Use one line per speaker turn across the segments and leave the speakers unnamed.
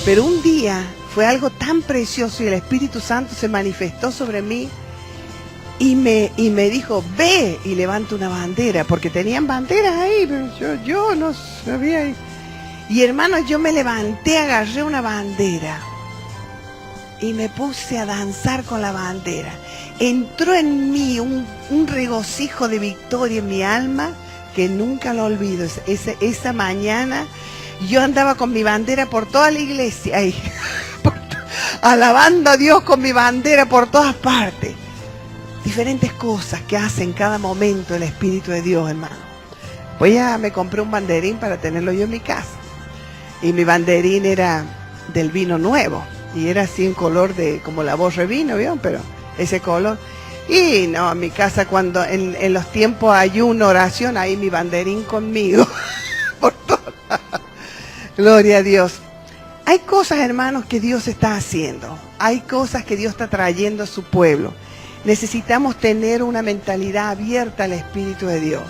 Pero un día fue algo tan precioso y el Espíritu Santo se manifestó sobre mí y me dijo, ve y levanta una bandera, porque tenían banderas ahí, pero yo no sabía. Y hermanos, yo me levanté, agarré una bandera y me puse a danzar con la bandera. Entró en mí un regocijo de victoria en mi alma que nunca lo olvido. Esa mañana yo andaba con mi bandera por toda la iglesia ahí, alabando a Dios con mi bandera por todas partes. Diferentes cosas que hace en cada momento el Espíritu de Dios, hermano. Pues ya me compré un banderín para tenerlo yo en mi casa. Y mi banderín era del vino nuevo. Y era así en color de, como la voz de vino, ¿vieron? Pero ese color. Y no, en mi casa cuando en los tiempos ayuno, oración, ahí mi banderín conmigo. Por todo. Gloria a Dios. Hay cosas, hermanos, que Dios está haciendo. Hay cosas que Dios está trayendo a su pueblo. Necesitamos tener una mentalidad abierta al Espíritu de Dios.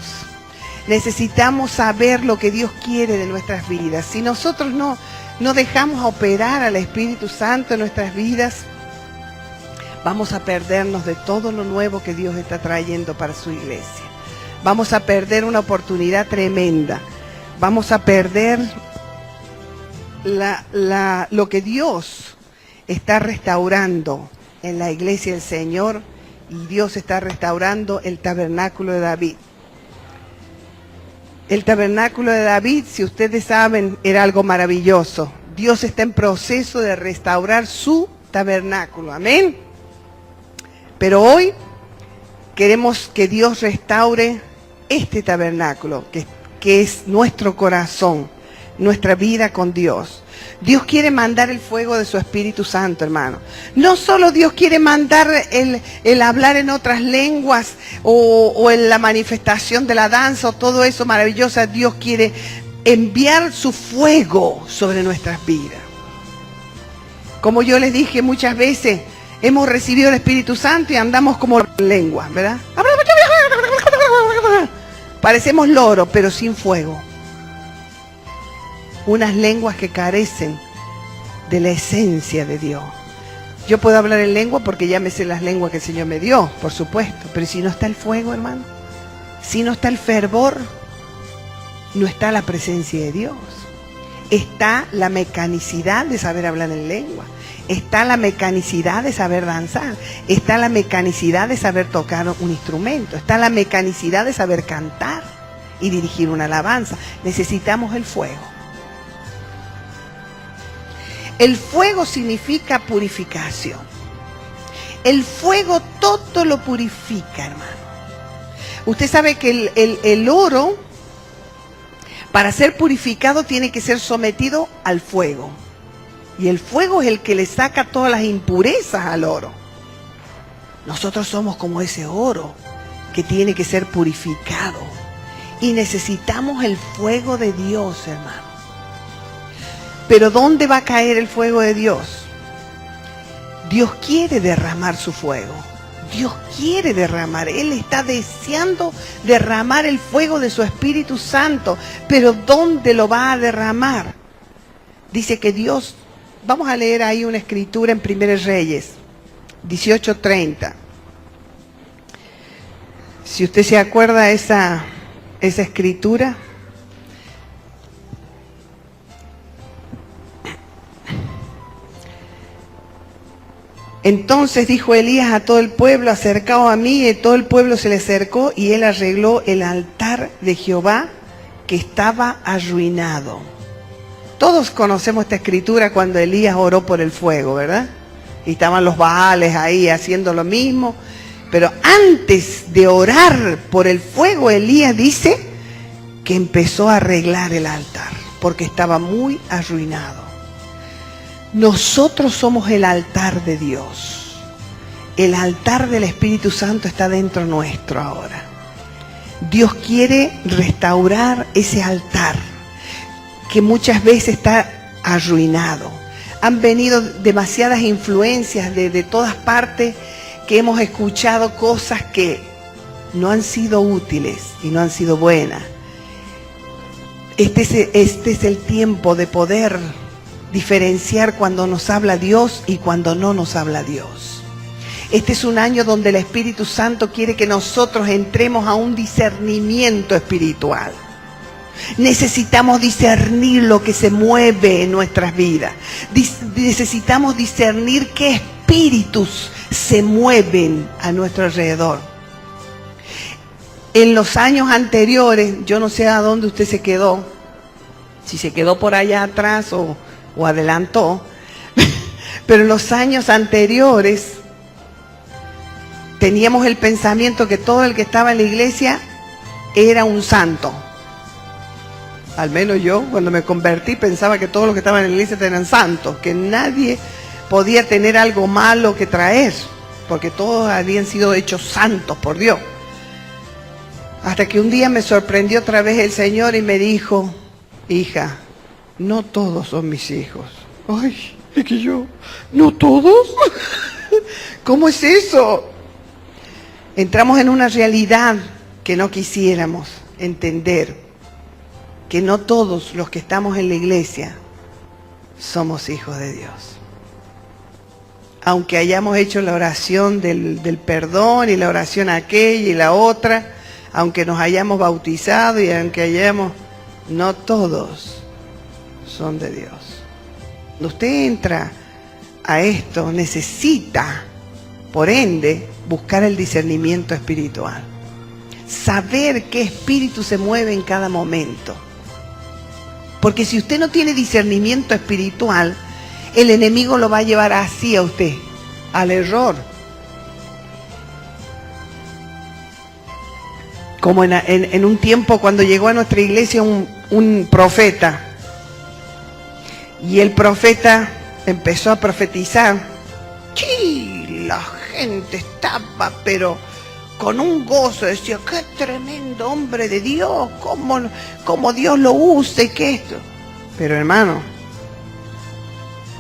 Necesitamos saber lo que Dios quiere de nuestras vidas. Si nosotros no dejamos operar al Espíritu Santo en nuestras vidas, vamos a perdernos de todo lo nuevo que Dios está trayendo para su iglesia. Vamos a perder una oportunidad tremenda. Vamos a perder lo que Dios está restaurando en la iglesia del Señor, y Dios está restaurando el tabernáculo de David. El tabernáculo de David, si ustedes saben, era algo maravilloso. Dios está en proceso de restaurar su tabernáculo. Amén. Pero hoy queremos que Dios restaure este tabernáculo, que es nuestro corazón, nuestra vida con Dios. Dios quiere mandar el fuego de su Espíritu Santo, hermano. No solo Dios quiere mandar el hablar en otras lenguas o en la manifestación de la danza o todo eso maravilloso. Dios quiere enviar su fuego sobre nuestras vidas. Como yo les dije muchas veces, hemos recibido el Espíritu Santo y andamos como lenguas, ¿verdad? Parecemos loro, pero sin fuego. Unas lenguas que carecen de la esencia de Dios. Yo puedo hablar en lengua porque ya me sé las lenguas que el Señor me dio, por supuesto. Pero si no está el fuego, hermano, si no está el fervor, no está la presencia de Dios. Está la mecanicidad de saber hablar en lengua. Está la mecanicidad de saber danzar. Está la mecanicidad de saber tocar un instrumento. Está la mecanicidad de saber cantar y dirigir una alabanza. Necesitamos el fuego. El fuego significa purificación. El fuego todo lo purifica, hermano. Usted sabe que el oro, para ser purificado, tiene que ser sometido al fuego. Y el fuego es el que le saca todas las impurezas al oro. Nosotros somos como ese oro que tiene que ser purificado. Y necesitamos el fuego de Dios, hermano. Pero ¿dónde va a caer el fuego de Dios? Dios quiere derramar su fuego. Dios quiere derramar. Él está deseando derramar el fuego de su Espíritu Santo. Pero ¿dónde lo va a derramar? Dice que Dios... Vamos a leer ahí una escritura en 1 Reyes 18:30. Si usted se acuerda esa escritura... Entonces dijo Elías a todo el pueblo, acercaos a mí, y todo el pueblo se le acercó, y él arregló el altar de Jehová que estaba arruinado. Todos conocemos esta escritura cuando Elías oró por el fuego, ¿verdad? Y estaban los Baales ahí haciendo lo mismo. Pero antes de orar por el fuego, Elías dice que empezó a arreglar el altar, porque estaba muy arruinado. Nosotros somos el altar de Dios. El altar del Espíritu Santo está dentro nuestro ahora. Dios quiere restaurar ese altar que muchas veces está arruinado. Han venido demasiadas influencias de todas partes, que hemos escuchado cosas que no han sido útiles y no han sido buenas. Este es el tiempo de poder diferenciar cuando nos habla Dios y cuando no nos habla Dios. Este es un año donde el Espíritu Santo quiere que nosotros entremos a un discernimiento espiritual. Necesitamos discernir lo que se mueve en nuestras vidas. Necesitamos discernir qué espíritus se mueven a nuestro alrededor. En los años anteriores, yo no sé a dónde usted se quedó, si se quedó por allá atrás o adelantó, pero en los años anteriores teníamos el pensamiento que todo el que estaba en la iglesia era un santo. Al menos yo, cuando me convertí, pensaba que todos los que estaban en la iglesia eran santos, que nadie podía tener algo malo que traer, porque todos habían sido hechos santos por Dios. Hasta que un día me sorprendió otra vez el Señor y me dijo: hija, no todos son mis hijos. Ay, es que yo, ¿no todos? ¿Cómo es eso? Entramos en una realidad que no quisiéramos entender, que no todos los que estamos en la iglesia somos hijos de Dios. Aunque hayamos hecho la oración del perdón y la oración aquella y la otra, aunque nos hayamos bautizado y aunque hayamos... no todos son de Dios. Cuando usted entra a esto, necesita, por ende, buscar el discernimiento espiritual. Saber qué espíritu se mueve en cada momento. Porque si usted no tiene discernimiento espiritual, el enemigo lo va a llevar así a usted, al error. Como en un tiempo cuando llegó a nuestra iglesia un profeta, y el profeta empezó a profetizar. ¡Sí! La gente estaba, pero con un gozo, decía: ¡qué tremendo hombre de Dios! ¿Cómo Dios lo usa y qué esto? Pero hermano,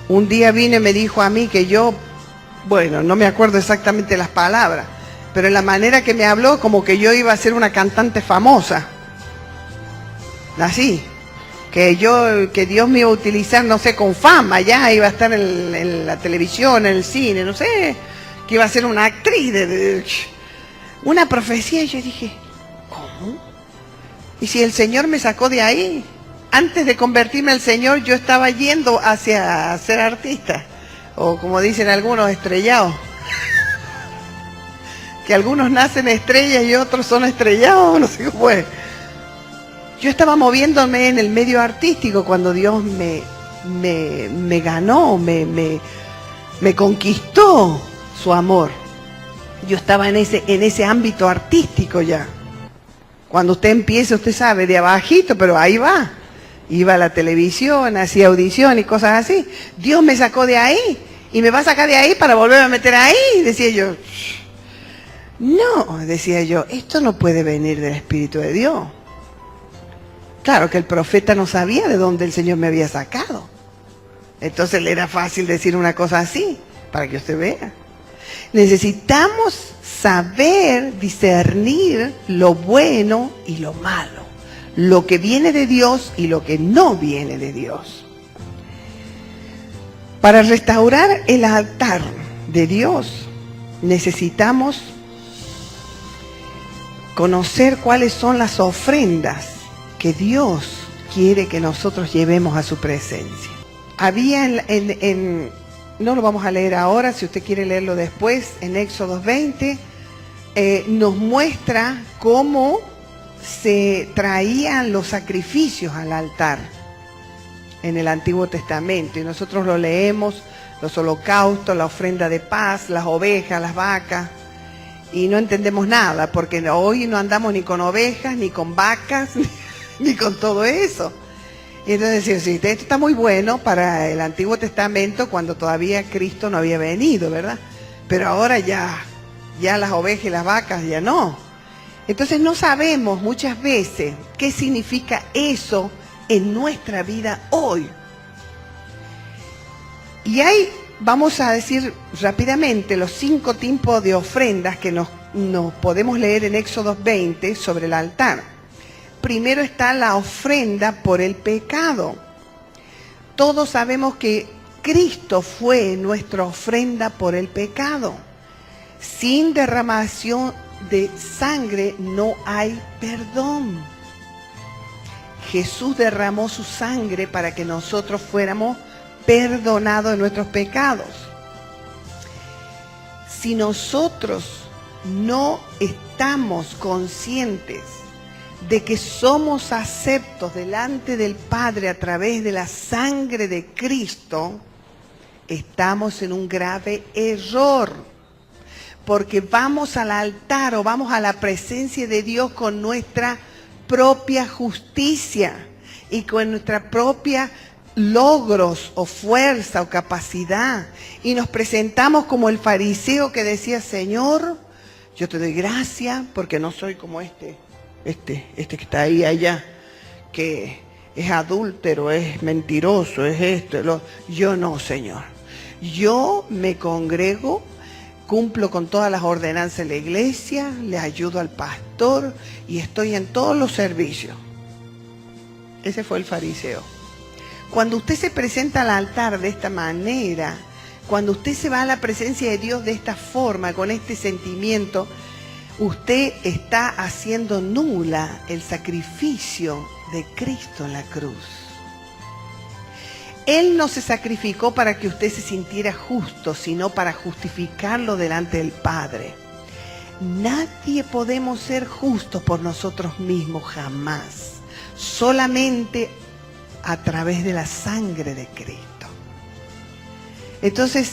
un día vino y me dijo a mí que yo, bueno, no me acuerdo exactamente las palabras, pero en la manera que me habló, como que yo iba a ser una cantante famosa. Así. Que Dios me iba a utilizar, no sé, con fama, ya iba a estar en la televisión, en el cine, no sé, que iba a ser una actriz una profecía. Y yo dije: ¿cómo? Y si el Señor me sacó de ahí, antes de convertirme al Señor, yo estaba yendo hacia ser artista, o como dicen algunos, estrellados. Que algunos nacen estrellas y otros son estrellados, no sé cómo es. Yo estaba moviéndome en el medio artístico cuando Dios me ganó, me conquistó su amor. Yo estaba en ese ámbito artístico ya. Cuando usted empieza, usted sabe, de abajito, pero ahí va. Iba a la televisión, hacía audición y cosas así. Dios me sacó de ahí y me va a sacar de ahí para volverme a meter ahí, decía yo. No, decía yo, esto no puede venir del Espíritu de Dios. Claro que el profeta no sabía de dónde el Señor me había sacado. Entonces le era fácil decir una cosa así, para que usted vea. Necesitamos saber discernir lo bueno y lo malo, lo que viene de Dios y lo que no viene de Dios. Para restaurar el altar de Dios, necesitamos conocer cuáles son las ofrendas que Dios quiere que nosotros llevemos a su presencia. Había no lo vamos a leer ahora, si usted quiere leerlo después, en Éxodo 20, nos muestra cómo se traían los sacrificios al altar en el Antiguo Testamento. Y nosotros lo leemos, los holocaustos, la ofrenda de paz, las ovejas, las vacas, y no entendemos nada, porque hoy no andamos ni con ovejas, ni con vacas, ni con todo eso. Y entonces decimos: sí, esto está muy bueno para el Antiguo Testamento, cuando todavía Cristo no había venido, ¿verdad? Pero ahora ya las ovejas y las vacas ya no. Entonces no sabemos muchas veces qué significa eso en nuestra vida hoy. Y hay, vamos a decir rápidamente, los 5 tipos de ofrendas que nos podemos leer en Éxodo 20 sobre el altar. Primero está la ofrenda por el pecado. todos sabemos que Cristo fue nuestra ofrenda por el pecado. Sin derramación de sangre no hay perdón. Jesús derramó su sangre para que nosotros fuéramos perdonados de nuestros pecados. Si nosotros no estamos conscientes de que somos aceptos delante del Padre a través de la sangre de Cristo, estamos en un grave error. Porque vamos al altar o vamos a la presencia de Dios con nuestra propia justicia y con nuestra propia logros o fuerza o capacidad. Y nos presentamos como el fariseo que decía: Señor, yo te doy gracias porque no soy como este que está ahí allá, que es adúltero, es mentiroso, es esto. Yo no, Señor. Yo me congrego, cumplo con todas las ordenanzas de la iglesia, le ayudo al pastor y estoy en todos los servicios. Ese fue el fariseo. Cuando usted se presenta al altar de esta manera, cuando usted se va a la presencia de Dios de esta forma, con este sentimiento, usted está haciendo nula el sacrificio de Cristo en la cruz. Él no se sacrificó para que usted se sintiera justo, sino para justificarlo delante del Padre. Nadie podemos ser justos por nosotros mismos, jamás. Solamente a través de la sangre de Cristo. Entonces,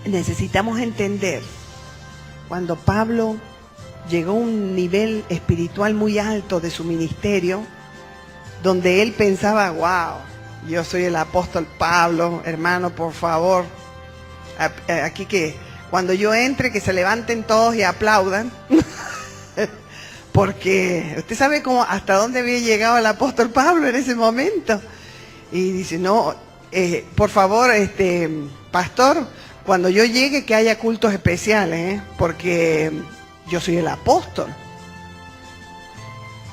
necesitamos entender, cuando Pablo llegó a un nivel espiritual muy alto de su ministerio, donde él pensaba: wow, yo soy el apóstol Pablo, hermano, por favor, aquí que cuando yo entre, que se levanten todos y aplaudan, porque usted sabe cómo, hasta dónde había llegado el apóstol Pablo en ese momento. Y dice: no, por favor, pastor, cuando yo llegue que haya cultos especiales, porque yo soy el apóstol.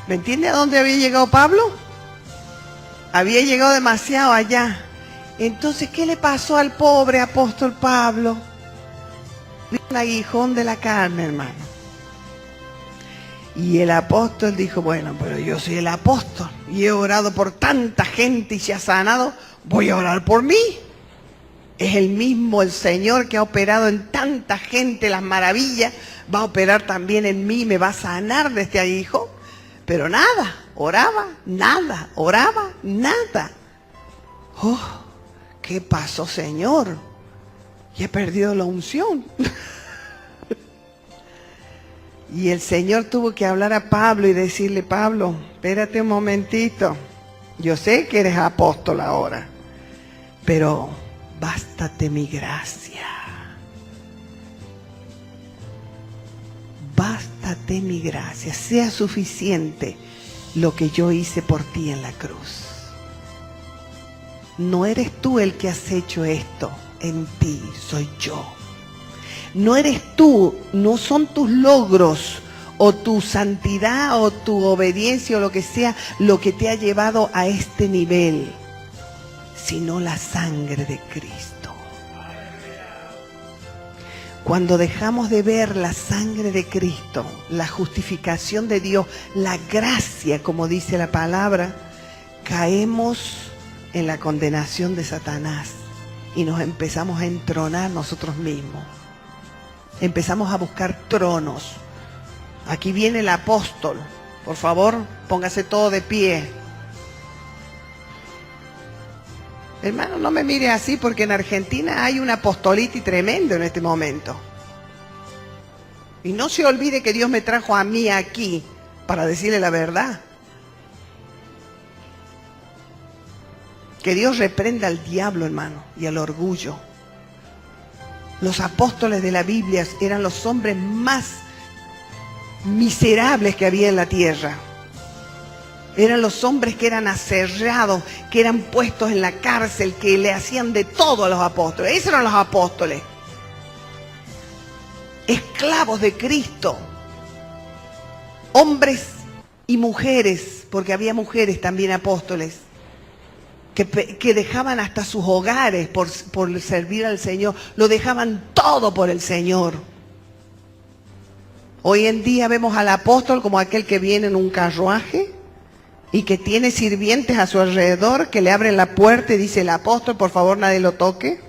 ¿Me entiende a dónde había llegado Pablo? Había llegado demasiado allá. Entonces, ¿qué le pasó al pobre apóstol Pablo? Un aguijón de la carne, hermano. Y el apóstol dijo: bueno, pero yo soy el apóstol y he orado por tanta gente y se ha sanado, voy a orar por mí. Es el mismo el Señor que ha operado en tanta gente las maravillas, va a operar también en mí, me va a sanar de este aguijón. Pero nada, oraba, nada, oraba, nada. Oh, ¿qué pasó, Señor? Y he perdido la unción. Y el Señor tuvo que hablar a Pablo y decirle: Pablo, espérate un momentito. Yo sé que eres apóstol ahora, pero bástate mi gracia. Bástate mi gracia. Sea suficiente lo que yo hice por ti en la cruz. No eres tú el que has hecho esto en ti, soy yo. No eres tú, no son tus logros o tu santidad o tu obediencia o lo que sea lo que te ha llevado a este nivel, sino la sangre de Cristo. Cuando dejamos de ver la sangre de Cristo, la justificación de Dios, la gracia, como dice la palabra, caemos en la condenación de Satanás y nos empezamos a entronar nosotros mismos. Empezamos a buscar tronos. Aquí viene el apóstol. Por favor, póngase todo de pie. Hermano, no me mire así, porque en Argentina hay un apostolitis tremendo en este momento. Y no se olvide que Dios me trajo a mí aquí para decirle la verdad. Que Dios reprenda al diablo, hermano, y al orgullo. Los apóstoles de la Biblia eran los hombres más miserables que había en la tierra. Eran los hombres que eran aserrados, que eran puestos en la cárcel, que le hacían de todo a los apóstoles. Esos eran los apóstoles. Esclavos de Cristo. Hombres y mujeres, porque había mujeres también apóstoles. que dejaban hasta sus hogares por servir al Señor, lo dejaban todo por el Señor. Hoy en día vemos al apóstol como aquel que viene en un carruaje y que tiene sirvientes a su alrededor que le abren la puerta y dice: el apóstol, por favor, nadie lo toque.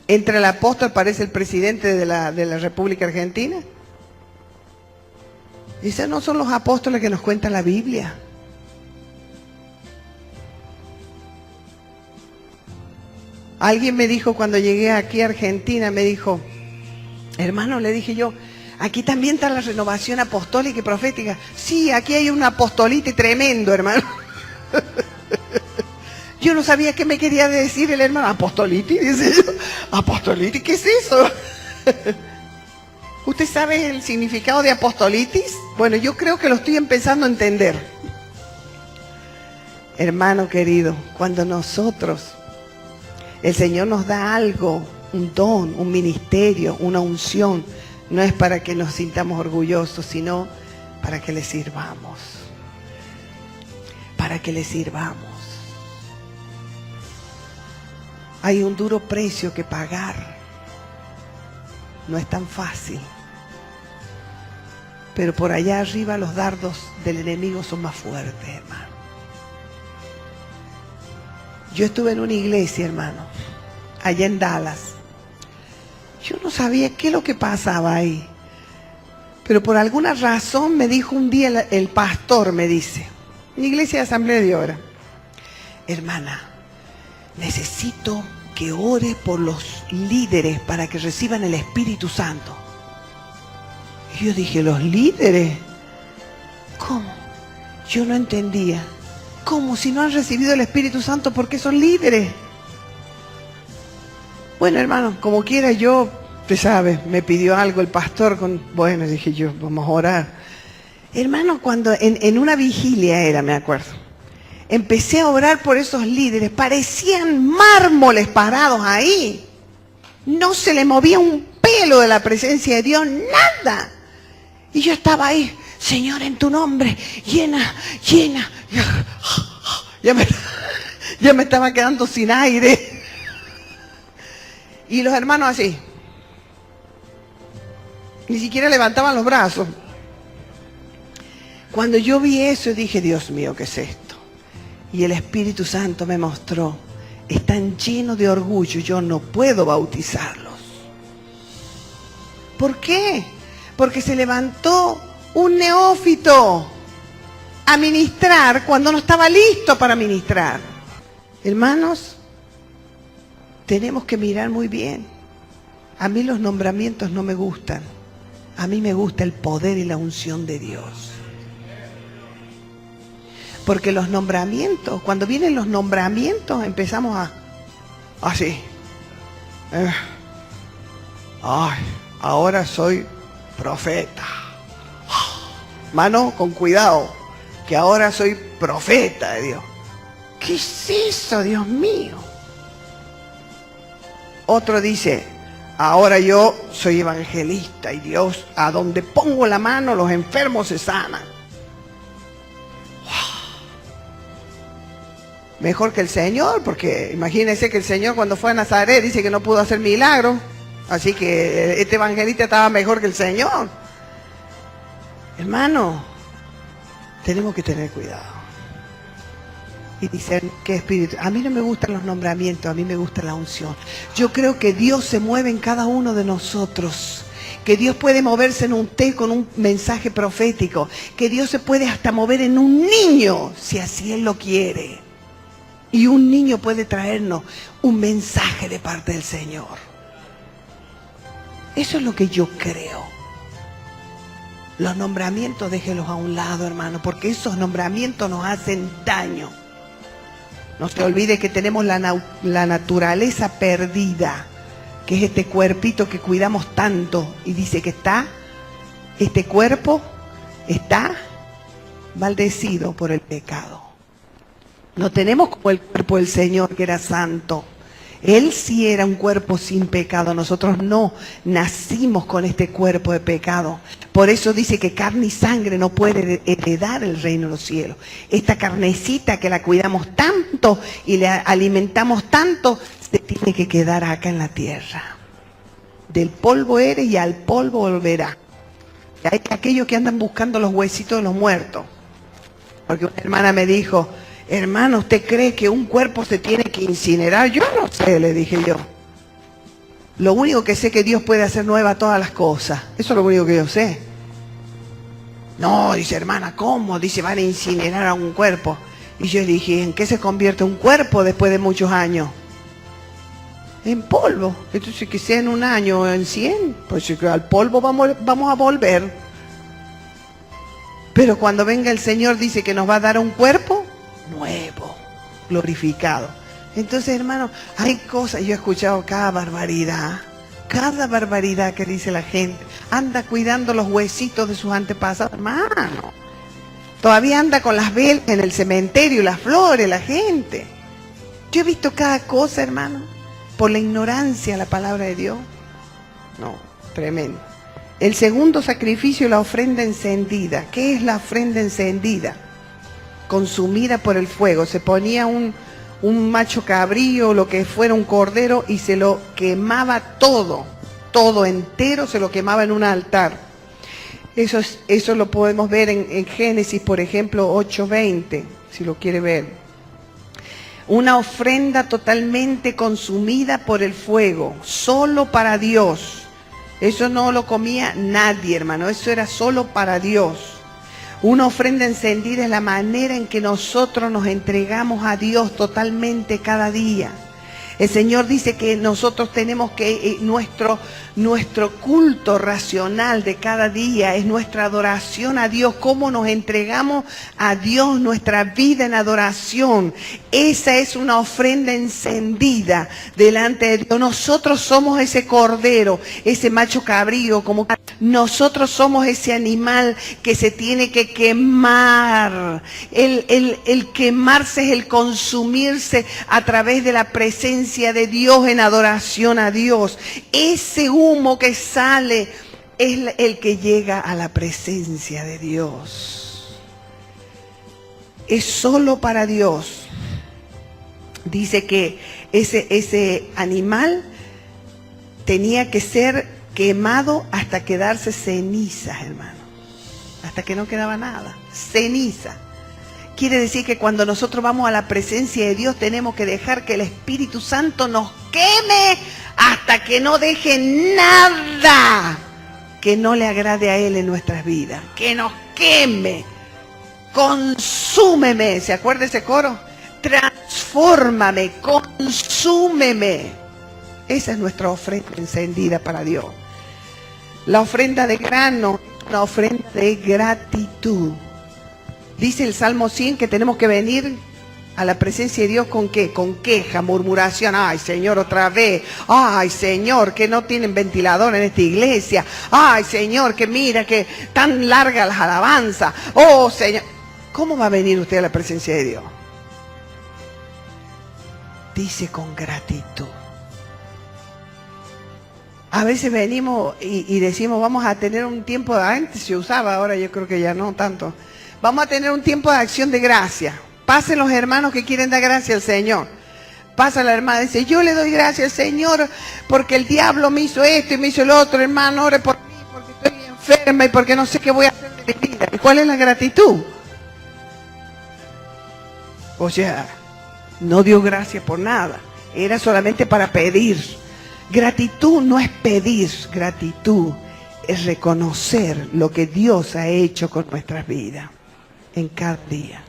Entra el apóstol, parece el presidente de la República Argentina. Dice: no son los apóstoles que nos cuenta la Biblia. Alguien me dijo cuando llegué aquí a Argentina, me dijo: hermano, le dije yo, aquí también está la renovación apostólica y profética. Sí, aquí hay un apostolite tremendo, hermano. Yo no sabía qué me quería decir el hermano. ¿Apostolite? Dice yo. ¿Apostolite? ¿Qué es eso? ¿Usted sabe el significado de apostolitis? Bueno, yo creo que lo estoy empezando a entender. Hermano querido, cuando nosotros, el Señor nos da algo, un don, un ministerio, una unción, no es para que nos sintamos orgullosos, sino para que le sirvamos. Para que le sirvamos. Hay un duro precio que pagar. No es tan fácil. Pero por allá arriba los dardos del enemigo son más fuertes, hermano. Yo estuve en una iglesia, hermano, allá en Dallas. Yo no sabía qué es lo que pasaba ahí. Pero por alguna razón me dijo un día el pastor, me dice, en la iglesia de Asamblea de Obra: hermana, necesito que ore por los líderes para que reciban el Espíritu Santo. Y yo dije: ¿los líderes? ¿Cómo? Yo no entendía. ¿Cómo? Si no han recibido el Espíritu Santo, ¿por qué son líderes? Bueno, hermano, como quiera, yo, usted sabe, me pidió algo el pastor. Bueno, dije yo, vamos a orar. Hermano, cuando en una vigilia era, me acuerdo, empecé a orar por esos líderes, parecían mármoles parados ahí. No se le movía un pelo de la presencia de Dios, nada. Y yo estaba ahí: Señor, en tu nombre, llena, llena. Ya me estaba quedando sin aire. Y los hermanos así. Ni siquiera levantaban los brazos. Cuando yo vi eso, dije: Dios mío, ¿qué es esto? Y el Espíritu Santo me mostró: están llenos de orgullo, yo no puedo bautizarlos. ¿Por qué? Porque se levantó un neófito a ministrar cuando no estaba listo para ministrar. Hermanos, tenemos que mirar muy bien. A mí los nombramientos no me gustan. A mí me gusta el poder y la unción de Dios. Porque los nombramientos, cuando vienen los nombramientos, empezamos así. Ay, ahora soy profeta. Mano, con cuidado, que ahora soy profeta de Dios. ¿Qué es eso, Dios mío? Otro dice: ahora yo soy evangelista y Dios, a donde pongo la mano, los enfermos se sanan. Mejor que el Señor, porque imagínense que el Señor cuando fue a Nazaret dice que no pudo hacer milagros. Así que este evangelista estaba mejor que el Señor. Hermano, tenemos que tener cuidado. Y dicen, ¿qué espíritu? A mí no me gustan los nombramientos, a mí me gusta la unción. Yo creo que Dios se mueve en cada uno de nosotros. Que Dios puede moverse en un té con un mensaje profético. Que Dios se puede hasta mover en un niño, si así Él lo quiere. Y un niño puede traernos un mensaje de parte del Señor. Eso es lo que yo creo. Los nombramientos déjelos a un lado, hermano, porque esos nombramientos nos hacen daño. No se olvide que tenemos la naturaleza perdida, que es este cuerpito que cuidamos tanto. Y dice que este cuerpo está maldecido por el pecado. No tenemos como el cuerpo del Señor, que era santo. Él sí era un cuerpo sin pecado, nosotros no nacimos con este cuerpo de pecado. Por eso dice que carne y sangre no puede heredar el reino de los cielos. Esta carnecita que la cuidamos tanto y la alimentamos tanto, se tiene que quedar acá en la tierra. Del polvo eres y al polvo volverá. Hay aquellos que andan buscando los huesitos de los muertos. Porque una hermana me dijo, hermano, ¿usted cree que un cuerpo se tiene que incinerar? Yo no sé, le dije yo. Lo único que sé es que Dios puede hacer nueva todas las cosas. Eso es lo único que yo sé. No, dice hermana, ¿cómo? Dice, van a incinerar a un cuerpo. Y yo dije, ¿en qué se convierte un cuerpo después de muchos años? En polvo. Entonces, que sea en un año o en 100, pues al polvo vamos a volver. Pero cuando venga el Señor dice que nos va a dar un cuerpo nuevo, glorificado. Entonces, hermano, hay cosas, yo he escuchado cada barbaridad que dice la gente. Anda cuidando los huesitos de sus antepasados, hermano. Todavía anda con las velas en el cementerio, las flores, la gente. Yo he visto cada cosa, hermano, por la ignorancia de la palabra de Dios. No, tremendo. El segundo sacrificio, la ofrenda encendida. ¿Qué es la ofrenda encendida? Consumida por el fuego. Se ponía un macho cabrío, lo que fuera un cordero, y se lo quemaba todo entero, se lo quemaba en un altar. Eso lo podemos ver en Génesis, por ejemplo, 8:20, si lo quiere ver. Una ofrenda totalmente consumida por el fuego, solo para Dios. Eso no lo comía nadie, hermano, eso era solo para Dios. Una ofrenda encendida es la manera en que nosotros nos entregamos a Dios totalmente cada día. El Señor dice que nosotros tenemos que, nuestro culto racional de cada día es nuestra adoración a Dios, cómo nos entregamos a Dios, nuestra vida en adoración. Esa es una ofrenda encendida delante de Dios. Nosotros somos ese cordero, ese macho cabrío, nosotros somos ese animal que se tiene que quemar. El quemarse es el consumirse a través de la presencia de Dios en adoración a Dios. Ese humo que sale es el que llega a la presencia de Dios. Es solo para Dios. Dice que ese animal tenía que ser quemado hasta quedarse cenizas, hermano. Hasta que no quedaba nada. Ceniza. Quiere decir que cuando nosotros vamos a la presencia de Dios tenemos que dejar que el Espíritu Santo nos queme hasta que no deje nada que no le agrade a Él en nuestras vidas. Que nos queme. Consúmeme. ¿Se acuerda ese coro? Transfórmame, consúmeme. Esa es nuestra ofrenda encendida para Dios. La ofrenda de grano es una ofrenda de gratitud. Dice el Salmo 100 que tenemos que venir a la presencia de Dios ¿con qué? Con queja, murmuración. Ay, Señor, otra vez. Ay, Señor, que no tienen ventilador en esta iglesia. Ay, Señor, que mira que tan largas las alabanzas. Oh, Señor. ¿Cómo va a venir usted a la presencia de Dios? Dice con gratitud. A veces venimos y decimos, vamos a tener un tiempo, antes se usaba, ahora yo creo que ya no tanto. Vamos a tener un tiempo de acción de gracia. Pasen los hermanos que quieren dar gracia al Señor. Pasa la hermana y dice, yo le doy gracias al Señor porque el diablo me hizo esto y me hizo lo otro. Hermano, ore por mí porque estoy enferma y porque no sé qué voy a hacer de mi vida. ¿Y cuál es la gratitud? O sea, no dio gracias por nada. Era solamente para pedir. Gratitud no es pedir, gratitud es reconocer lo que Dios ha hecho con nuestras vidas en cada día.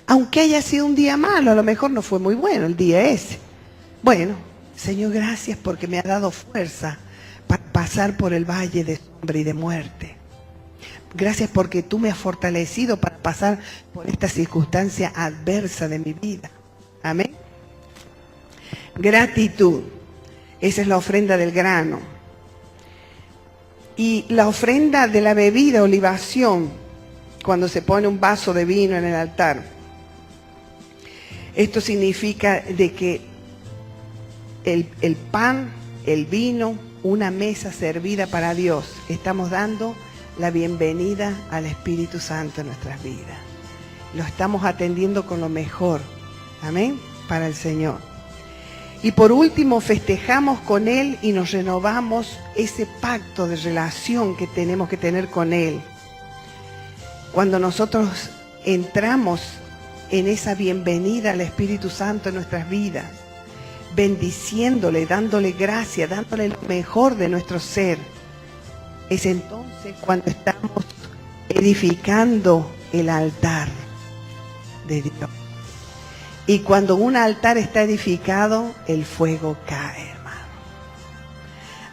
Aunque haya sido un día malo, a lo mejor no fue muy bueno el día ese. Bueno, Señor, gracias porque me ha dado fuerza para pasar por el valle de sombra y de muerte. Gracias porque tú me has fortalecido para pasar por esta circunstancia adversa de mi vida. Amén. Gratitud. Esa es la ofrenda del grano. Y la ofrenda de la bebida o libación, cuando se pone un vaso de vino en el altar. Esto significa de que el pan, el vino, una mesa servida para Dios. Estamos dando la bienvenida al Espíritu Santo en nuestras vidas. Lo estamos atendiendo con lo mejor. Amén. Para el Señor. Y por último, festejamos con Él y nos renovamos ese pacto de relación que tenemos que tener con Él. Cuando nosotros entramos en esa bienvenida al Espíritu Santo en nuestras vidas, bendiciéndole, dándole gracia, dándole lo mejor de nuestro ser, es entonces cuando estamos edificando el altar de Dios. Y cuando un altar está edificado, el fuego cae, hermano.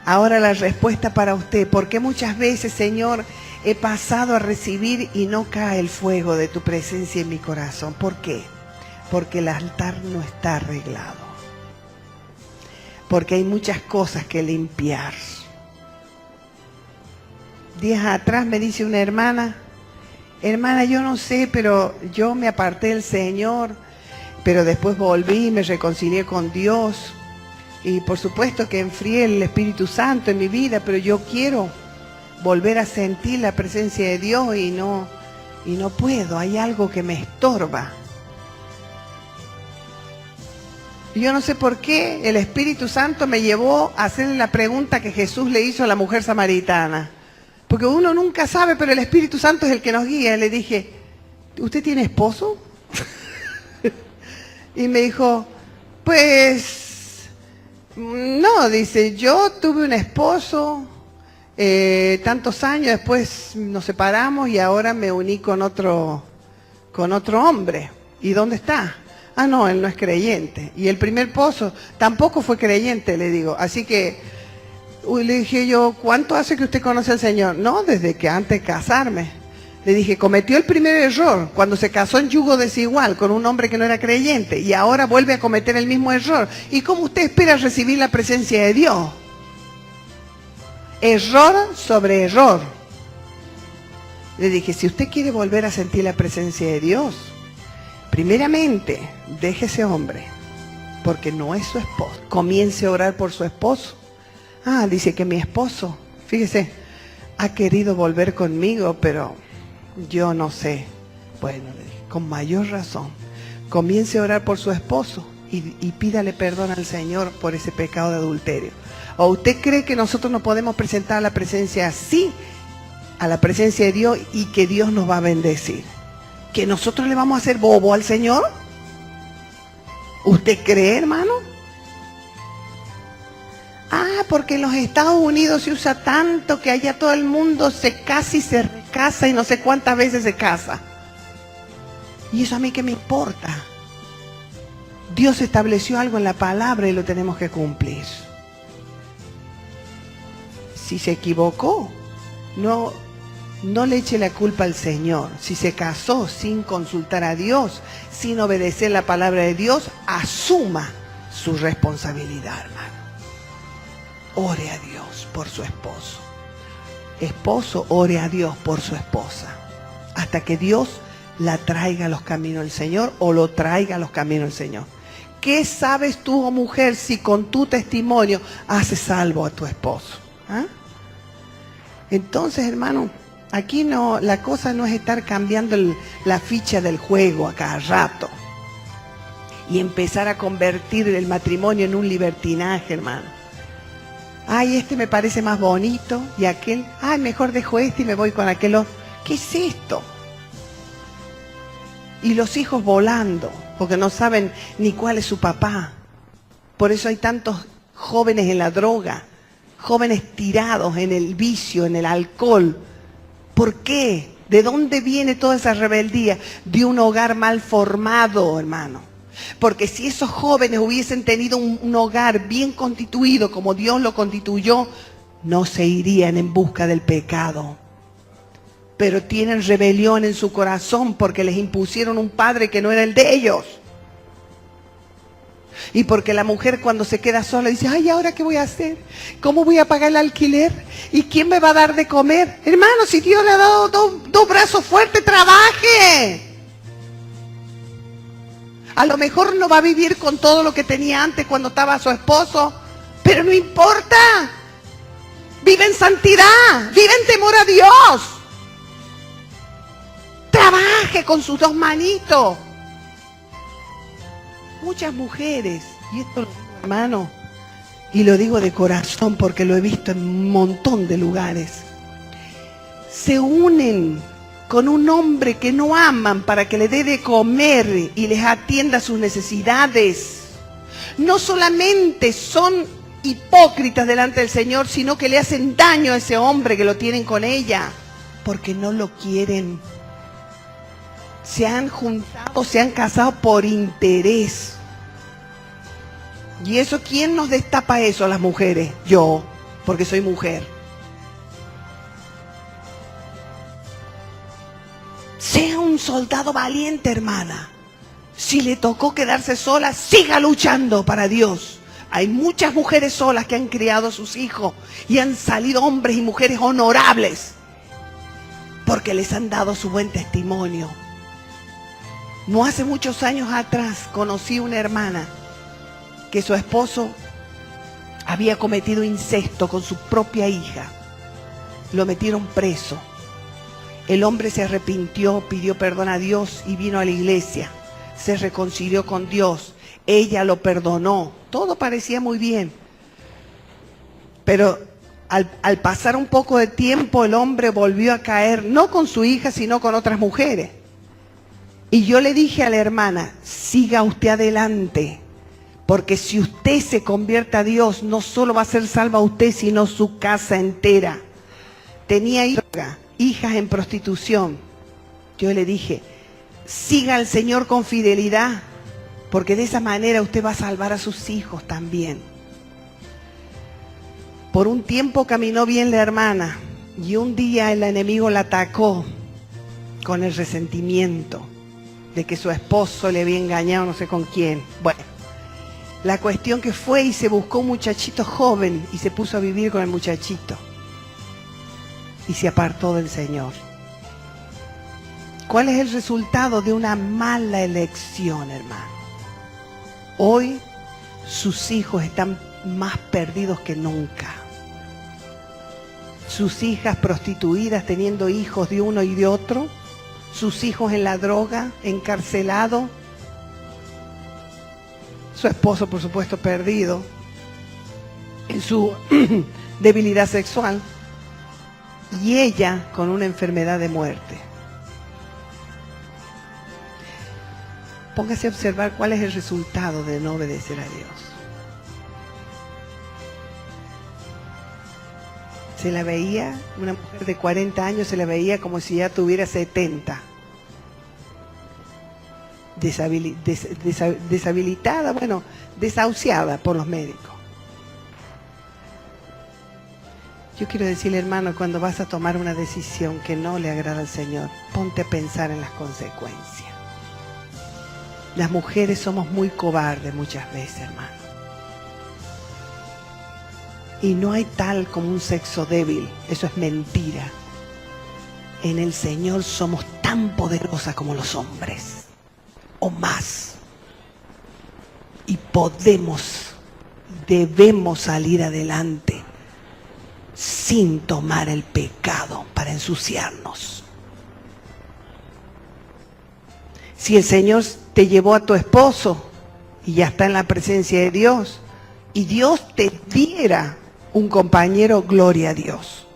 Ahora la respuesta para usted: ¿por qué muchas veces, Señor, he pasado a recibir y no cae el fuego de tu presencia en mi corazón? ¿Por qué? Porque el altar no está arreglado. Porque hay muchas cosas que limpiar. Días atrás me dice una hermana: hermana, yo no sé, pero yo me aparté del Señor, pero después volví y me reconcilié con Dios. Y por supuesto que enfrié el Espíritu Santo en mi vida, pero yo quiero volver a sentir la presencia de Dios y no puedo. Hay algo que me estorba. Yo no sé por qué el Espíritu Santo me llevó a hacerle la pregunta que Jesús le hizo a la mujer samaritana. Porque uno nunca sabe, pero el Espíritu Santo es el que nos guía. Le dije: ¿usted tiene esposo? Y me dijo: pues no, dice, yo tuve un esposo tantos años, después nos separamos y ahora me uní con otro hombre. ¿Y dónde está? Ah, no, él no es creyente. Y el primer esposo tampoco fue creyente, le digo. Así que le dije yo: ¿cuánto hace que usted conoce al Señor? No, desde que antes de casarme. Le dije: cometió el primer error cuando se casó en yugo desigual con un hombre que no era creyente y ahora vuelve a cometer el mismo error. ¿Y cómo usted espera recibir la presencia de Dios? Error sobre error. Le dije: si usted quiere volver a sentir la presencia de Dios, primeramente deje ese hombre, porque no es su esposo. Comience a orar por su esposo. Ah, dice que mi esposo, fíjese, ha querido volver conmigo, pero yo no sé. Bueno, le dije, con mayor razón, comience a orar por su esposo y pídale perdón al Señor por ese pecado de adulterio. ¿O usted cree que nosotros nos podemos presentar a la presencia así, a la presencia de Dios, y que Dios nos va a bendecir? ¿Que nosotros le vamos a hacer bobo al Señor? ¿Usted cree, hermano? Ah, porque en los Estados Unidos se usa tanto que allá todo el mundo se casa y se recasa y no sé cuántas veces se casa. ¿Y eso a mí qué me importa? Dios estableció algo en la palabra y lo tenemos que cumplir. Si se equivocó, no le eche la culpa al Señor. Si se casó sin consultar a Dios, sin obedecer la palabra de Dios, asuma su responsabilidad, hermano. Ore a Dios por su esposo. Esposo, ore a Dios por su esposa, hasta que Dios la traiga a los caminos del Señor o lo traiga a los caminos del Señor. ¿Qué sabes tú, oh mujer, si con tu testimonio haces salvo a tu esposo? ¿Ah? Entonces, hermano, aquí no, la cosa no es estar cambiando la ficha del juego a cada rato y empezar a convertir el matrimonio en un libertinaje, hermano. Ay, este me parece más bonito y aquel, ay, mejor dejo este y me voy con aquel otro. ¿Qué es esto? Y los hijos volando, porque no saben ni cuál es su papá. Por eso hay tantos jóvenes en la droga, jóvenes tirados en el vicio, en el alcohol. ¿Por qué? ¿De dónde viene toda esa rebeldía? De un hogar mal formado, hermano. Porque si esos jóvenes hubiesen tenido un hogar bien constituido como Dios lo constituyó, no se irían en busca del pecado. Pero tienen rebelión en su corazón porque les impusieron un padre que no era el de ellos. Y porque la mujer cuando se queda sola dice: ay, ¿ahora qué voy a hacer? ¿Cómo voy a pagar el alquiler? ¿Y quién me va a dar de comer? Hermano, si Dios le ha dado dos brazos fuertes, trabaje. A lo mejor no va a vivir con todo lo que tenía antes cuando estaba su esposo, pero no importa. Vive en santidad, vive en temor a Dios. Trabaje con sus dos manitos. Muchas mujeres, y esto lo digo, hermano, y lo digo de corazón porque lo he visto en un montón de lugares, se unen con un hombre que no aman para que le dé de comer y les atienda sus necesidades. No solamente son hipócritas delante del Señor, sino que le hacen daño a ese hombre que lo tienen con ella, porque no lo quieren. Se han juntado, se han casado por interés. ¿Y eso quién nos destapa eso a las mujeres? Yo, porque soy mujer. Sea un soldado valiente, hermana. Si le tocó quedarse sola, siga luchando para Dios. Hay muchas mujeres solas que han criado a sus hijos y han salido hombres y mujeres honorables porque les han dado su buen testimonio. No hace muchos años atrás conocí una hermana que su esposo había cometido incesto con su propia hija. Lo metieron preso. El hombre se arrepintió, pidió perdón a Dios y vino a la iglesia. Se reconcilió con Dios. Ella lo perdonó. Todo parecía muy bien. Pero al pasar un poco de tiempo, el hombre volvió a caer, no con su hija, sino con otras mujeres. Y yo le dije a la hermana, siga usted adelante, porque si usted se convierte a Dios, no solo va a ser salva usted, sino su casa entera. Tenía hijas en prostitución. Yo le dije, siga al Señor con fidelidad, porque de esa manera usted va a salvar a sus hijos también. Por un tiempo caminó bien la hermana, y un día el enemigo la atacó con el resentimiento de que su esposo le había engañado no sé con quién. Bueno, la cuestión que fue y se buscó un muchachito joven y se puso a vivir con el muchachito. Y se apartó del Señor. ¿Cuál es el resultado de una mala elección, hermano? Hoy sus hijos están más perdidos que nunca. Sus hijas prostituidas teniendo hijos de uno y de otro. Sus hijos en la droga, encarcelados. Su esposo, por supuesto, perdido en su debilidad sexual. Y ella con una enfermedad de muerte. Póngase a observar cuál es el resultado de no obedecer a Dios. Se la veía, una mujer de 40 años se la veía como si ya tuviera 70. Deshabilitada, bueno, desahuciada por los médicos. Yo quiero decirle, hermano, cuando vas a tomar una decisión que no le agrada al Señor, ponte a pensar en las consecuencias. Las mujeres somos muy cobardes muchas veces, hermano. Y no hay tal como un sexo débil, eso es mentira. En el Señor somos tan poderosas como los hombres, o más. Y debemos salir adelante sin tomar el pecado para ensuciarnos. Si el Señor te llevó a tu esposo y ya está en la presencia de Dios, y Dios te diera un compañero, gloria a Dios.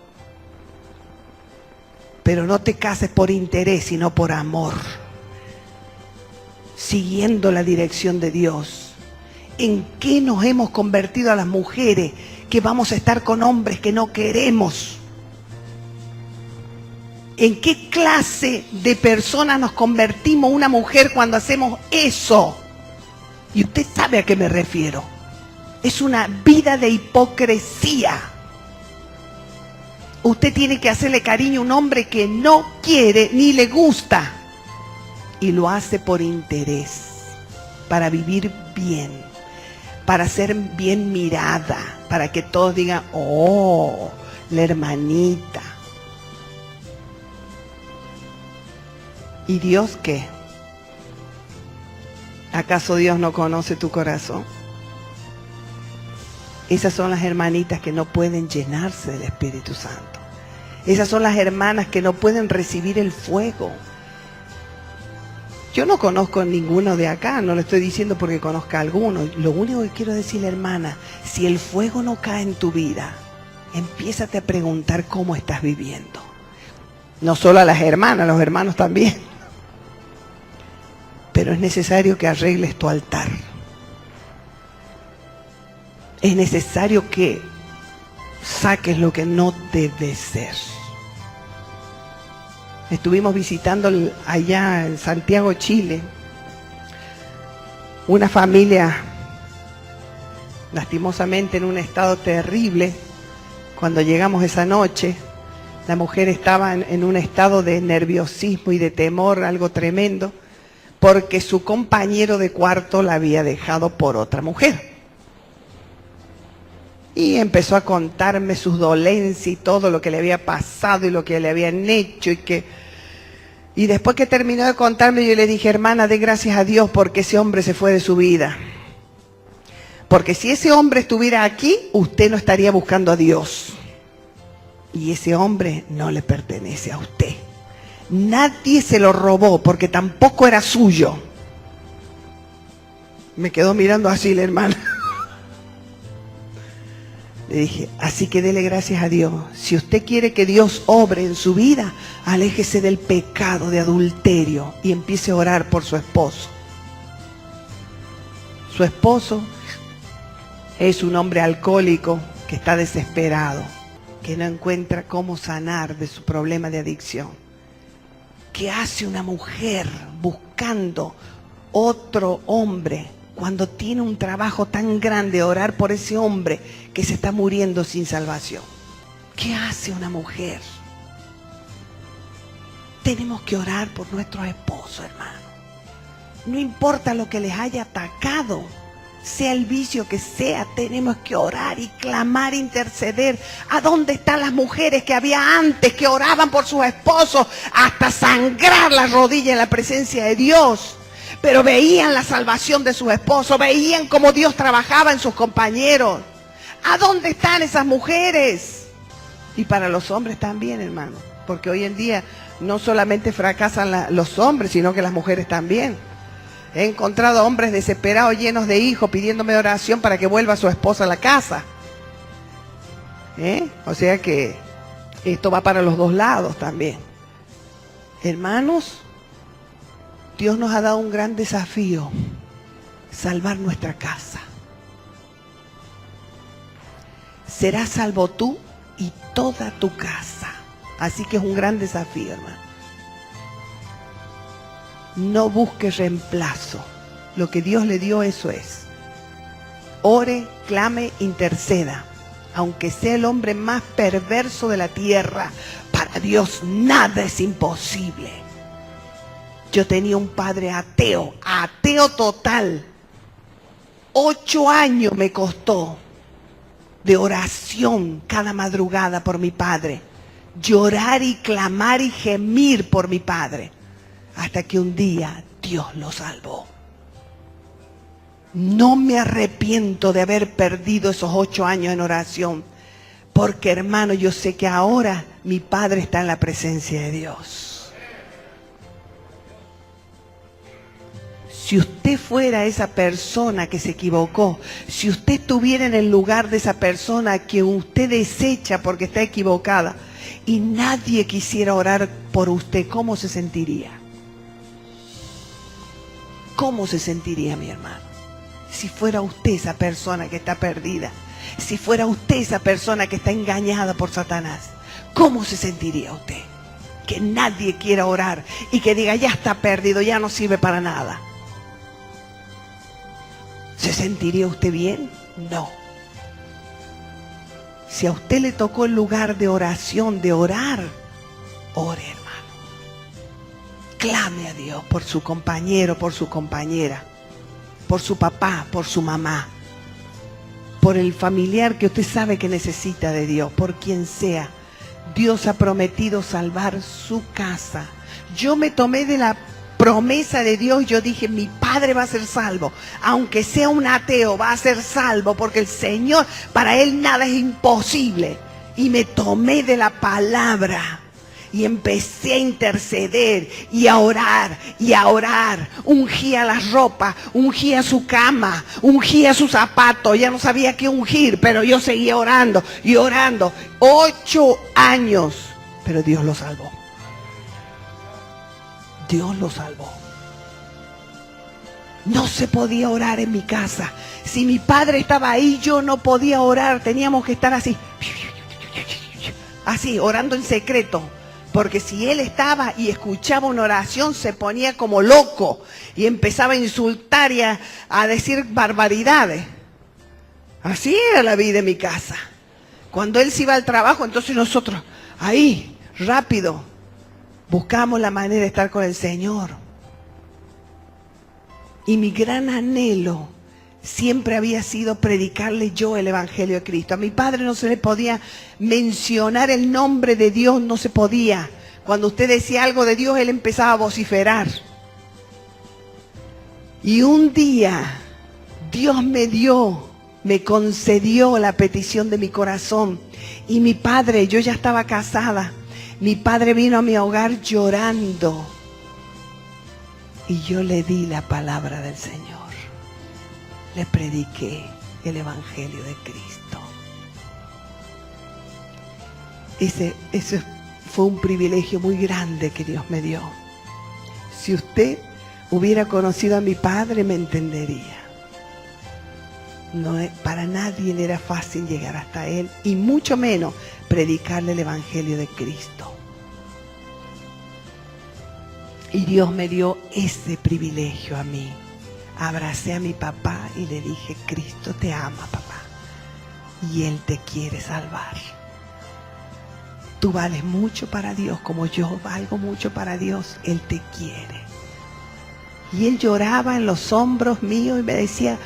Pero no te cases por interés, sino por amor, siguiendo la dirección de Dios. ¿En qué nos hemos convertido a las mujeres que vamos a estar con hombres que no queremos? ¿En qué clase de persona nos convertimos una mujer cuando hacemos eso? Y usted sabe a qué me refiero. Es una vida de hipocresía. Usted tiene que hacerle cariño a un hombre que no quiere ni le gusta. Y lo hace por interés, para vivir bien, para ser bien mirada, para que todos digan, oh, la hermanita. ¿Y Dios qué? ¿Acaso Dios no conoce tu corazón? Esas son las hermanitas que no pueden llenarse del Espíritu Santo. Esas son las hermanas que no pueden recibir el fuego. Yo no conozco ninguno de acá, no lo estoy diciendo porque conozca a alguno. Lo único que quiero decirle, hermana, si el fuego no cae en tu vida, empiézate a preguntar cómo estás viviendo. No solo a las hermanas, a los hermanos también. Pero es necesario que arregles tu altar. Es necesario que saques lo que no debe ser. Estuvimos visitando allá en Santiago, Chile, una familia lastimosamente en un estado terrible. Cuando llegamos esa noche, la mujer estaba en un estado de nerviosismo y de temor, algo tremendo, porque su compañero de cuarto la había dejado por otra mujer. Y empezó a contarme sus dolencias y todo lo que le había pasado y lo que le habían hecho y después que terminó de contarme, yo le dije, hermana, dé gracias a Dios porque ese hombre se fue de su vida. Porque si ese hombre estuviera aquí, usted no estaría buscando a Dios. Y ese hombre no le pertenece a usted. Nadie se lo robó porque tampoco era suyo. Me quedó mirando así la hermana. Le dije, así que dele gracias a Dios. Si usted quiere que Dios obre en su vida, aléjese del pecado de adulterio y empiece a orar por su esposo. Su esposo es un hombre alcohólico que está desesperado, que no encuentra cómo sanar de su problema de adicción. ¿Qué hace una mujer buscando otro hombre cuando tiene un trabajo tan grande, orar por ese hombre que se está muriendo sin salvación? ¿Qué hace una mujer? Tenemos que orar por nuestros esposos, hermano. No importa lo que les haya atacado, sea el vicio que sea, tenemos que orar y clamar, interceder. ¿A dónde están las mujeres que había antes, que oraban por sus esposos hasta sangrar las rodillas en la presencia de Dios? Pero veían la salvación de sus esposos, veían cómo Dios trabajaba en sus compañeros. ¿A dónde están esas mujeres? Y para los hombres también, hermano, porque hoy en día no solamente fracasan los hombres, sino que las mujeres también. He encontrado hombres desesperados, llenos de hijos, pidiéndome oración para que vuelva su esposa a la casa. O sea que esto va para los dos lados también. Hermanos, Dios nos ha dado un gran desafío, salvar nuestra casa. Serás salvo tú y toda tu casa. Así que es un gran desafío, hermano. No busques reemplazo. Lo que Dios le dio, eso es. Ore, clame, interceda. Aunque sea el hombre más perverso de la tierra, para Dios nada es imposible. Yo tenía un padre ateo, ateo total. 8 años me costó de oración cada madrugada por mi padre. Llorar y clamar y gemir por mi padre. Hasta que un día Dios lo salvó. No me arrepiento de haber perdido esos 8 años en oración. Porque, hermano, yo sé que ahora mi padre está en la presencia de Dios. Si usted fuera esa persona que se equivocó, si usted estuviera en el lugar de esa persona que usted desecha porque está equivocada y nadie quisiera orar por usted, ¿cómo se sentiría? ¿Cómo se sentiría, mi hermano? Si fuera usted esa persona que está perdida, si fuera usted esa persona que está engañada por Satanás, ¿cómo se sentiría usted? Que nadie quiera orar y que diga, ya está perdido, ya no sirve para nada. ¿Se sentiría usted bien? No. Si a usted le tocó el lugar de oración, de orar, ore, hermano. Clame a Dios por su compañero, por su compañera, por su papá, por su mamá, por el familiar que usted sabe que necesita de Dios, por quien sea. Dios ha prometido salvar su casa. Yo me tomé de la promesa de Dios, yo dije, mi padre padre va a ser salvo. Aunque sea un ateo, va a ser salvo, porque el Señor, para Él nada es imposible. Y me tomé de la palabra y empecé a interceder y a orar y a orar. Ungía las ropas, ungía su cama, ungía sus zapatos. Ya no sabía qué ungir, pero yo seguía orando y orando. 8 años, pero Dios lo salvó. Dios lo salvó. No se podía orar en mi casa. Si mi padre estaba ahí, yo no podía orar. Teníamos que estar así, orando en secreto. Porque si él estaba y escuchaba una oración, se ponía como loco y empezaba a insultar y a decir barbaridades. Así era la vida en mi casa. Cuando él se iba al trabajo, entonces nosotros, ahí, rápido, buscamos la manera de estar con el Señor. Y mi gran anhelo siempre había sido predicarle yo el Evangelio de Cristo. A mi padre no se le podía mencionar el nombre de Dios, no se podía. Cuando usted decía algo de Dios, él empezaba a vociferar. Y un día, Dios me concedió la petición de mi corazón. Y mi padre, yo ya estaba casada, mi padre vino a mi hogar llorando. Y yo le di la palabra del Señor. Le prediqué el Evangelio de Cristo. Ese fue un privilegio muy grande que Dios me dio. Si usted hubiera conocido a mi padre, me entendería. Para nadie le era fácil llegar hasta él, y mucho menos predicarle el Evangelio de Cristo. Y Dios me dio ese privilegio a mí. Abracé a mi papá y le dije: Cristo te ama, papá, y Él te quiere salvar. Tú vales mucho para Dios, como yo valgo mucho para Dios. Él te quiere. Y él lloraba en los hombros míos y me decía: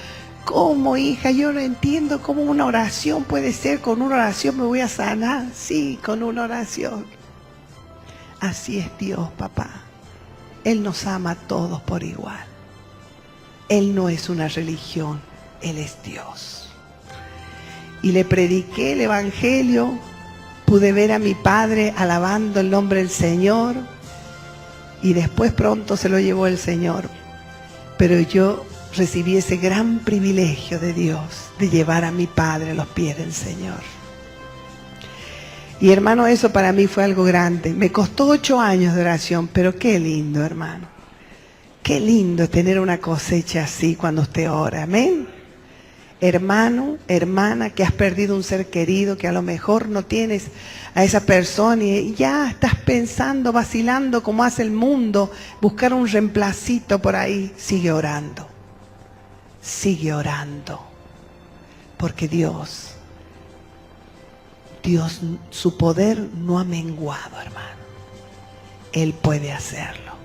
¿cómo, hija? Yo no entiendo cómo una oración puede ser. Con una oración me voy a sanar. Sí, con una oración. Así es Dios, papá. Él nos ama a todos por igual. Él no es una religión, Él es Dios. Y le prediqué el Evangelio, pude ver a mi padre alabando el nombre del Señor, y después pronto se lo llevó el Señor. Pero yo recibí ese gran privilegio de Dios, de llevar a mi padre a los pies del Señor. Y hermano, eso para mí fue algo grande. Me costó 8 años de oración, pero qué lindo, hermano. Qué lindo tener una cosecha así cuando usted ora. Amén. Hermano, hermana, que has perdido un ser querido, que a lo mejor no tienes a esa persona y ya estás pensando, vacilando como hace el mundo, buscar un reemplacito por ahí. Sigue orando. Sigue orando. Porque Dios, su poder no ha menguado, hermano. Él puede hacerlo.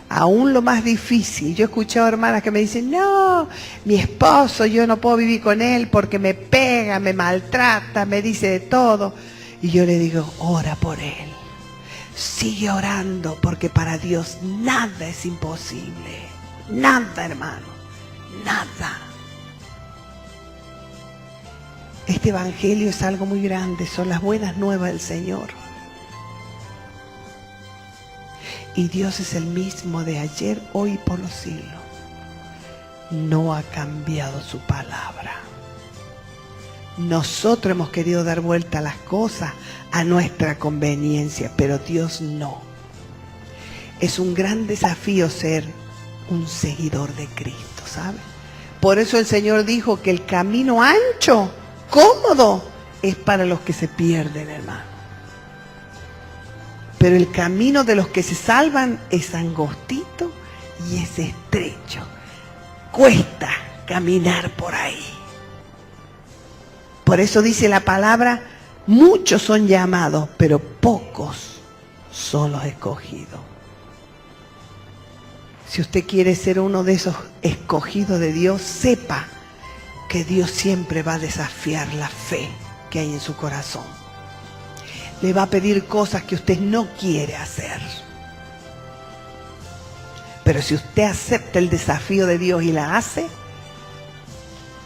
Aún lo más difícil. Yo he escuchado hermanas que me dicen: no, mi esposo, yo no puedo vivir con él porque me pega, me maltrata, me dice de todo. Y yo le digo: ora por él. Sigue orando, porque para Dios nada es imposible. Nada, hermano. Nada. Este evangelio es algo muy grande. Son las buenas nuevas del Señor. Y Dios es el mismo de ayer, hoy y por los siglos. No ha cambiado su palabra. Nosotros hemos querido dar vuelta a las cosas a nuestra conveniencia, pero Dios no. Es un gran desafío ser un seguidor de Cristo, ¿sabe? Por eso el Señor dijo que el camino ancho, cómodo, es para los que se pierden, hermano. Pero el camino de los que se salvan es angostito y es estrecho. Cuesta caminar por ahí. Por eso dice la palabra: muchos son llamados, pero pocos son los escogidos. Si usted quiere ser uno de esos escogidos de Dios, sepa que Dios siempre va a desafiar la fe que hay en su corazón. Le va a pedir cosas que usted no quiere hacer. Pero si usted acepta el desafío de Dios y la hace,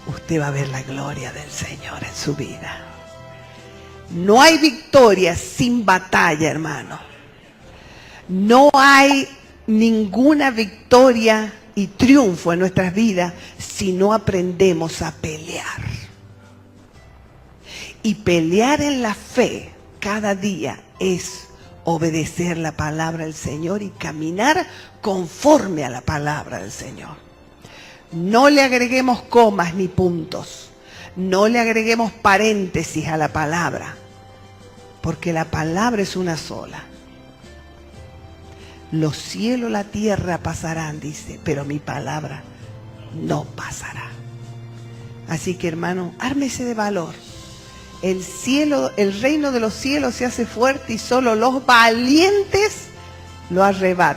usted va a ver la gloria del Señor en su vida. No hay victoria sin batalla, hermano. No hay ninguna victoria y triunfo en nuestras vidas si no aprendemos a pelear. Y pelear en la fe cada día es obedecer la palabra del Señor y caminar conforme a la palabra del Señor. No le agreguemos comas ni puntos. No le agreguemos paréntesis a la palabra, porque la palabra es una sola. Los cielos, la tierra pasarán, dice, pero mi palabra no pasará. Así que, hermano, ármese de valor. El cielo, el reino de los cielos se hace fuerte y solo los valientes lo arrebata.